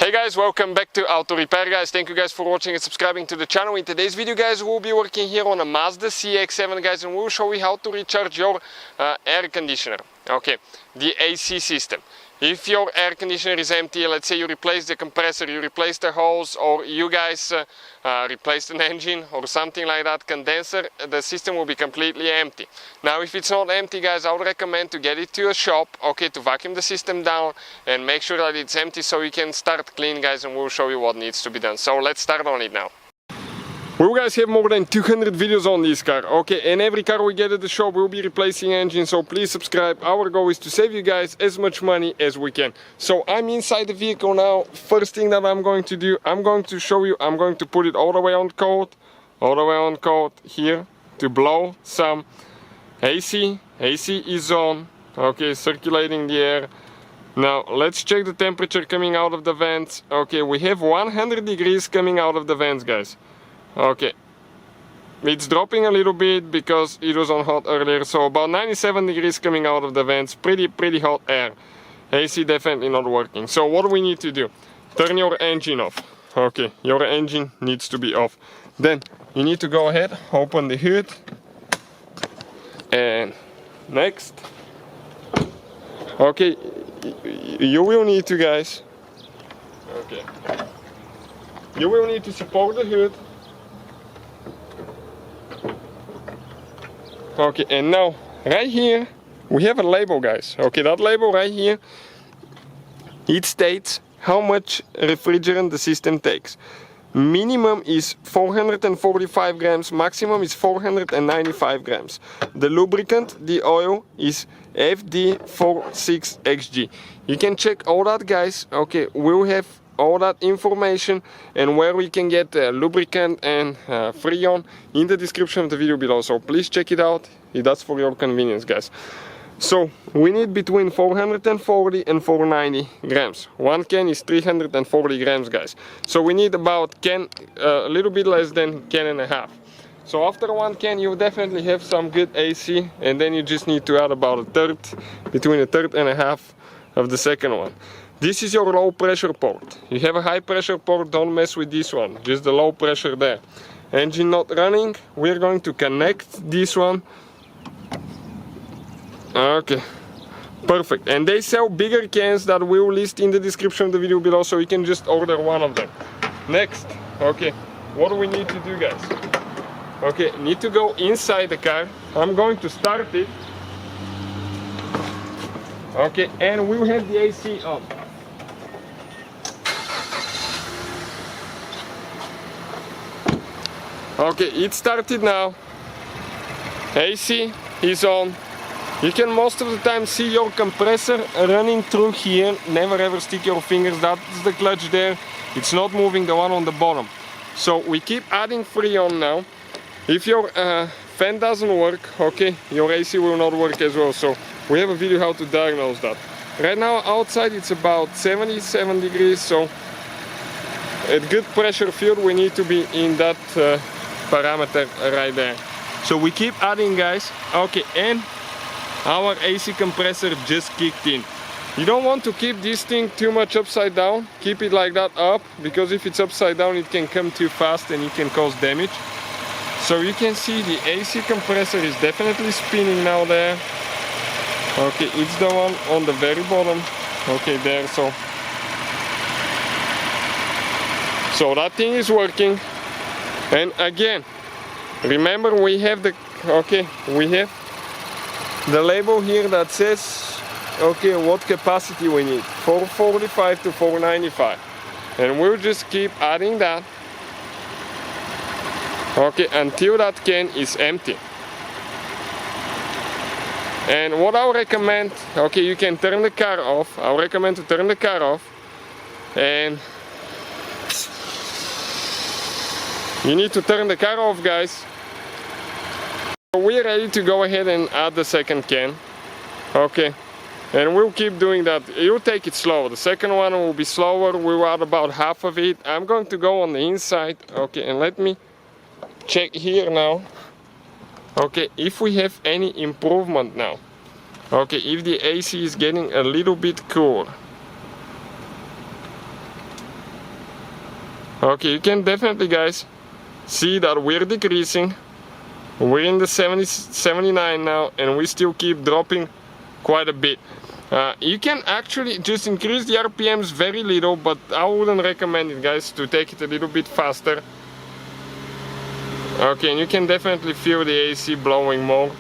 Hey guys, welcome back to Auto Repair guys. Thank you guys for watching and subscribing to the channel. In today's video guys, we'll be working here on a Mazda CX-7 guys, and we'll show you how to recharge your air conditioner. Okay, the AC system. If your air conditioner is empty, let's say you replace the compressor, you replace the hose, or you guys replaced an engine or something like that, condenser, the system will be completely empty. Now if it's not empty guys, I would recommend to get it to a shop, okay, to vacuum the system down and make sure that it's empty so you can start clean guys, and we'll show you what needs to be done. So let's start on it now. We guys have more than 200 videos on this car, okay, and every car we get at the shop will be replacing engines, so please subscribe. Our goal is to save you guys as much money as we can. So I'm inside the vehicle now. First thing that I'm going to do, I'm going to show you, I'm going to put it all the way on cold, here to blow some AC. AC is on, okay, circulating the air. Now let's check the temperature coming out of the vents. Okay, we have 100 degrees coming out of the vents guys. Okay, it's dropping a little bit because it was on hot earlier, so about 97 degrees coming out of the vents, pretty hot air. AC definitely not working. So what do we need to do? Turn your engine off. Okay, your engine needs to be off. Then you need to go ahead, open the hood, and next, okay, you will need to guys, okay, you will need to support the hood. Okay, and now right here we have a label guys. Okay, that label right here, it states how much refrigerant the system takes. Minimum is 445 grams, maximum is 495 grams. The lubricant, the oil, is FD46XG. You can check all that guys. Okay, we'll have all that information and where we can get lubricant and freon in the description of the video below, so please check it out. That's for your convenience guys. So we need between 440 and 490 grams. One can is 340 grams guys, so we need about a little bit less than can and a half. So after one can you definitely have some good AC, and then you just need to add about a third, between a third and a half of the second one. This is your low pressure port. You have a high pressure port, don't mess with this one, just the low pressure there. Engine not running, we're going to connect this one. Okay, perfect. And they sell bigger cans that we'll list in the description of the video below, so you can just order one of them. Next, okay, what do we need to do guys? Okay, need to go inside the car. I'm going to start it. Okay, and we'll have the AC on. Okay, it started now. AC is on. You can most of the time see your compressor running through here. Never ever stick your fingers, that's the clutch there. It's not moving, the one on the bottom. So we keep adding freon now. If your fan doesn't work, okay, your AC will not work as well. So we have a video how to diagnose that. Right now outside it's about 77 degrees, so at good pressure field we need to be in that parameter right there. So we keep adding guys. Okay, and our AC compressor just kicked in. You don't want to keep this thing too much upside down. Keep it like that up, because if it's upside down it can come too fast and it can cause damage. So you can see the AC compressor is definitely spinning now there. Okay, it's the one on the very bottom. Okay, there, so that thing is working. And again, remember we have the, okay, we have the label here that says, okay, what capacity we need, 445 to 495, and we'll just keep adding that, okay, until that can is empty. And what I would recommend, okay, you can turn the car off. I would recommend to turn the car off, and you need to turn the car off guys. We're ready to go ahead and add the second can. Okay, and we'll keep doing that. You'll take it slow. The second one will be slower. We'll add about half of it. I'm going to go on the inside. Okay, and let me check here now. Okay, if we have any improvement now. Okay, if the AC is getting a little bit cool. Okay, you can definitely, guys, see that we're decreasing. We're in the 70, 79 now, and we still keep dropping quite a bit. You can actually just increase the RPMs very little, but I wouldn't recommend it, guys, to take it a little bit faster. Okay, and you can definitely feel the AC blowing more.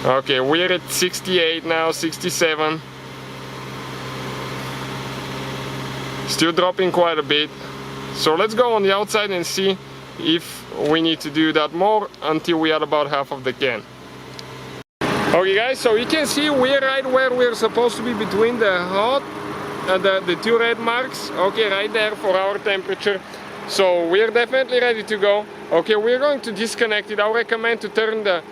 Okay, we're at 68 now, 67. Still dropping quite a bit. So let's go on the outside and see if we need to do that more until we are about half of the can. Okay guys, so you can see we're right where we're supposed to be, between the hot and the two red marks. Okay, right there for our temperature. So we're definitely ready to go. Okay, we're going to disconnect it. I recommend to turn the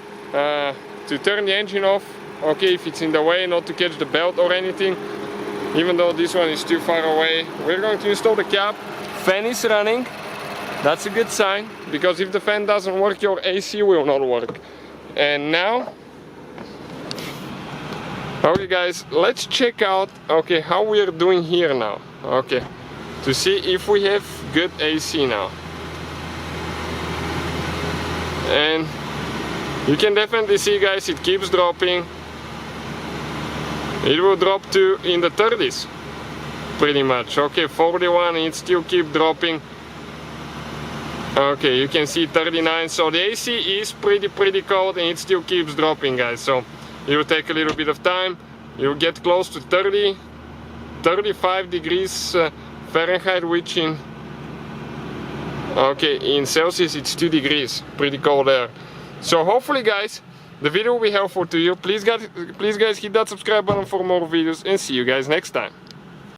engine off. Okay, if it's in the way, not to catch the belt or anything. Even though this one is too far away. We're going to install the cap. Fan is running. That's a good sign, because if the fan doesn't work, your AC will not work. And now, okay guys, let's check out, okay, how we're doing here now. Okay, to see if we have good AC now. And you can definitely see, guys, it keeps dropping. It will drop to in the 30s pretty much. Okay, 41, and it still keep dropping. Okay, you can see 39. So the AC is pretty cold, and it still keeps dropping, guys. So it will take a little bit of time. You'll get close to 30, 35 degrees Fahrenheit, which in Celsius it's 2 degrees, pretty cold there. So hopefully, guys, the video will be helpful to you. Please guys, hit that subscribe button for more videos, and see you guys next time.